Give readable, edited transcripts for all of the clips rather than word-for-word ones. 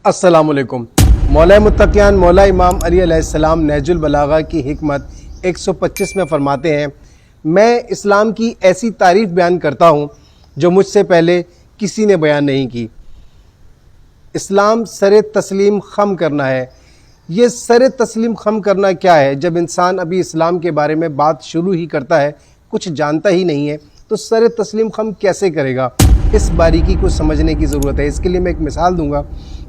अस्सलामुअलैकुम। मौला मुत्तकियान मौला इमाम अली अलैहिस्सलाम नहजुल बलागा की हिकमत 125 में फरमाते हैं, मैं इस्लाम की ऐसी तारीफ़ बयान करता हूँ जो मुझसे पहले किसी ने बयान नहीं की। इस्लाम सर तस्लीम खम करना है। ये सर तस्लीम खम करना क्या है? जब इंसान अभी इस्लाम के बारे में बात शुरू ही करता है, कुछ जानता ही नहीं है, तो सर तस्लीम खम कैसे करेगा? इस बारीकी को समझने की ज़रूरत है। इसके लिए मैं एक मिसाल दूंगा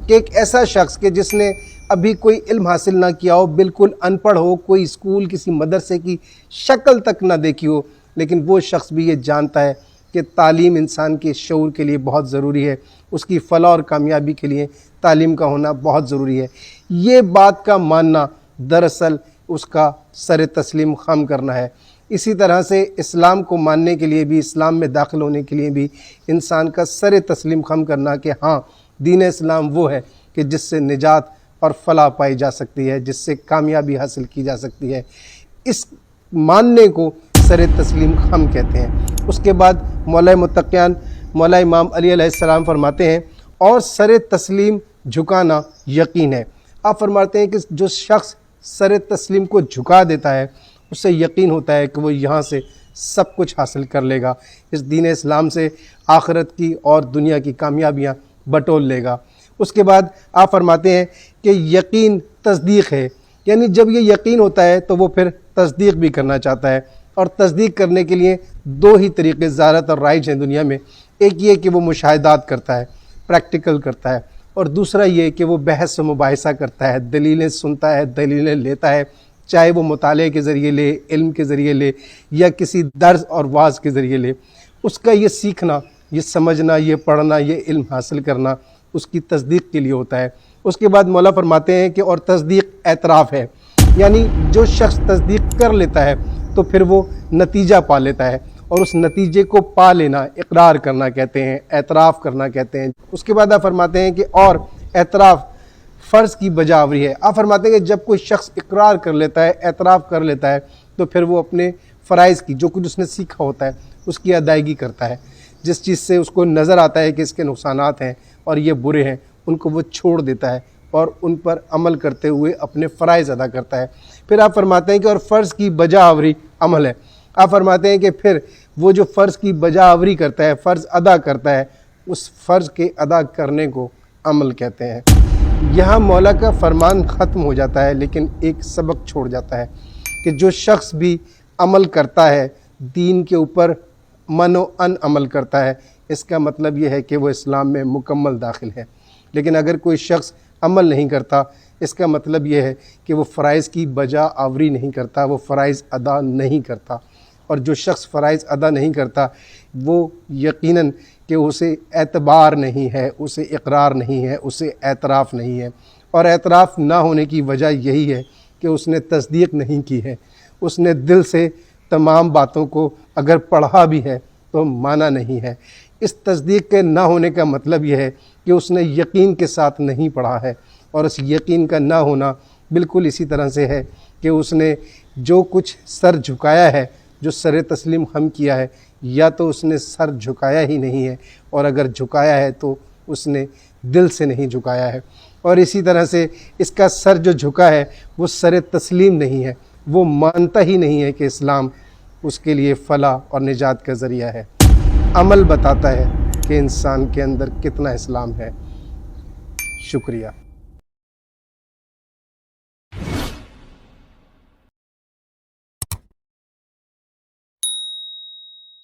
कि एक ऐसा शख्स कि जिसने अभी कोई इल्म हासिल ना किया हो, बिल्कुल अनपढ़ हो, कोई स्कूल किसी मदरसे की शक्ल तक ना देखी हो, लेकिन वो शख्स भी ये जानता है कि तालीम इंसान के शऊर के लिए बहुत ज़रूरी है, उसकी फलाह और कामयाबी के लिए तालीम का होना बहुत ज़रूरी है। ये बात का मानना दरअसल उसका सर तस्लीम खम करना है। इसी तरह से इस्लाम को मानने के लिए भी, इस्लाम में दाखिल होने के लिए भी इंसान का सर तस्लीम खम करना कि हाँ, दीन इस्लाम वो है कि जिससे निजात और फलाह पाई जा सकती है, जिससे कामयाबी हासिल की जा सकती है। इस मानने को सर तस्लीम खम कहते हैं। उसके बाद मौला मुत्तकियान मौला इमाम अली अलैहिस्सलाम फरमाते हैं, और सर तस्लीम झुकाना यकीन है। आप फरमाते हैं कि जो शख्स सर तस्लीम को झुका देता है, उससे यकीन होता है कि वो यहाँ से सब कुछ हासिल कर लेगा, इस दीन इस्लाम से आखिरत की और दुनिया की कामयाबियाँ बटोर लेगा। उसके बाद आप फरमाते हैं कि यकीन तस्दीक है, यानी जब ये यकीन होता है तो वो फिर तस्दीक भी करना चाहता है। और तस्दीक करने के लिए दो ही तरीक़े ज़्यादातर और राइज हैं दुनिया में। एक ये कि वो मुशाहिदात करता है, प्रैक्टिकल करता है, और दूसरा ये कि वो बहस व मुबाहिसा करता है, दलीलें सुनता है, दलीलें लेता है, चाहे वो मुताले के ज़रिए ले, इल्म के ज़रिए ले, या किसी दर्स और वाज़ के ज़रिए ले। उसका ये सीखना, ये समझना, ये पढ़ना, ये इल्म हासिल करना उसकी तस्दीक के लिए होता है। उसके बाद मौला फरमाते हैं कि और तस्दीक एतराफ़ है, यानी जो शख्स तस्दीक कर लेता है तो फिर वो नतीजा पा लेता है, और उस नतीजे को पा लेना इकरार करना कहते हैं, एतराफ़ करना कहते हैं। उसके बाद आप फरमाते हैं कि और एतराफ़ फ़र्ज़ की बजावरी है। आप फरमाते हैं कि जब कोई शख्स इकरार कर लेता है, एतराफ़ कर लेता है, तो फिर वो अपने फ़राइज़ की, जो कुछ उसने सीखा होता है, उसकी अदायगी करता है। जिस चीज़ से उसको नज़र आता है कि इसके नुकसानात हैं और ये बुरे हैं, उनको वो छोड़ देता है और उन पर अमल करते हुए अपने फ़राइज़ अदा करता है। फिर आप फरमाते हैं कि और फ़र्ज़ की बजावरी अमल है। आप फरमाते हैं कि फिर वो जो फ़र्ज़ की बजावरी करता है, फ़र्ज़ अदा करता है, उस फ़र्ज़ के अदा करने को अमल कहते हैं। यहाँ मौला का फरमान ख़त्म हो जाता है, लेकिन एक सबक छोड़ जाता है कि जो शख्स भी अमल करता है, दीन के ऊपर मनो अन अमल करता है, इसका मतलब ये है कि वो इस्लाम में मुकम्मल दाखिल है। लेकिन अगर कोई शख्स अमल नहीं करता, इसका मतलब ये है कि वो फ़राइज़ की बजा आवरी नहीं करता, वो फ़राइज़ अदा नहीं करता। और जो शख्स फ़राइज़ अदा नहीं करता, वो यकीनन कि उसे एतबार नहीं है, उसे इकरार नहीं है, उसे एतराफ़ नहीं है। और एतराफ़ ना होने की वजह यही है कि उसने तस्दीक नहीं की है। उसने दिल से तमाम बातों को अगर पढ़ा भी है तो माना नहीं है। इस तस्दीक के ना होने का मतलब यह है कि उसने यकीन के साथ नहीं पढ़ा है, और इस यकीन का ना होना बिल्कुल इसी तरह से है कि उसने जो कुछ सर झुकाया है, जो सर तस्लीम खम किया है, या तो उसने सर झुकाया ही नहीं है, और अगर झुकाया है तो उसने दिल से नहीं झुकाया है। और इसी तरह से इसका सर जो झुका है वो सर तस्लीम नहीं है, वो मानता ही नहीं है कि इस्लाम उसके लिए फलाह और निजात का ज़रिया है। अमल बताता है कि इंसान के अंदर कितना इस्लाम है। शुक्रिया।